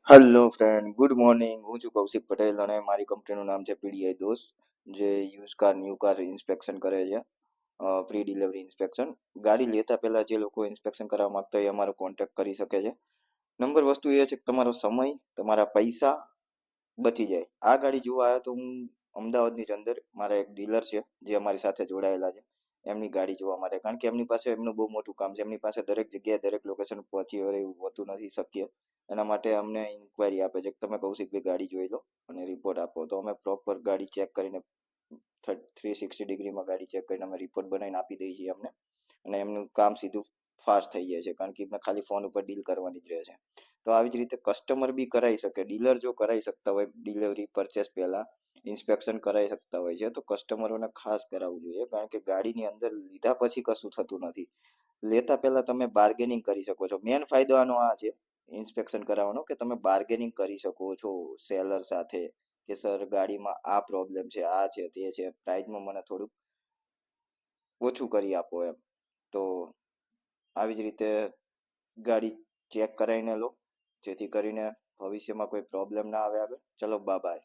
Hello friend, good morning. હું છું કૌશિક પટેલ અને મારી કંપનીનું નામ છે પીડીઆઈ દોસ્ત, જે use car new car inspection કરે છે. Pre delivery inspection. ગાડી લેતા પહેલા જે લોકો ઇન્સ્પેક્શન કરવા માંગતા હોય એ અમારો કોન્ટેક્ટ કરી શકે છે. નંબર વસ્તુ એ છે કે તમારો સમય, તમારા પૈસા બચી જાય. આ ગાડી જોવા આવ્યો તો હું અમદાવાદની જ અંદર મારા એક ડીલર છે જે અમારી સાથે જોડાયેલા છે એમની ગાડી જોવા માટે, કારણ કે એમની પાસે એમનું બહુ મોટું કામ છે. એમની પાસે દરેક જગ્યાએ દરેક લોકેશન પહોંચી વળે એવું હોતું નથી શક્ય. એના માટે અમને ઇન્ક્વાયરી આપે છે કે તમે કૌશિકભાઈ ગાડી જોઈ લો અને રિપોર્ટ આપો, તો અમે પ્રોપર ગાડી ચેક કરીને 360 ડિગ્રીમાં ગાડી ચેક કરીને અમે રિપોર્ટ બનાવીને આપી દઈએ છીએ અમને. અને એમનું કામ સીધું ફાસ્ટ થઈ જાય છે, કારણ કે એમને ખાલી ફોન ઉપર ડીલ કરવાની જ રહે છે. તો આવી જ રીતે કસ્ટમર બી કરાવી શકે. ડીલર જો કરાવી શકતા હોય ડિલિવરી પરચેસ પહેલા ઇન્સ્પેક્શન કરાવી શકતા હોય છે, તો કસ્ટમરોને ખાસ કરાવવું જોઈએ, કારણ કે ગાડીની અંદર લીધા પછી કશું થતું નથી. લેતા પહેલા તમે બાર્ગેનિંગ કરી શકો છો. મેન ફાયદો આનો આ છે ઇન્સ્પેક્શન કરાવવાનો, કે તમે બાર્ગેનિંગ કરી શકો છો સેલર સાથે કે સર ગાડીમાં આ પ્રોબ્લેમ છે, આ છે, તે છે, પ્રાઇસમાં મને થોડુંક ઓછું કરી આપો એમ. તો આવી જ રીતે ગાડી ચેક કરાવીને લો, જેથી કરીને ભવિષ્યમાં કોઈ પ્રોબ્લેમ ના આવે આગળ. ચલો, બાય બાય.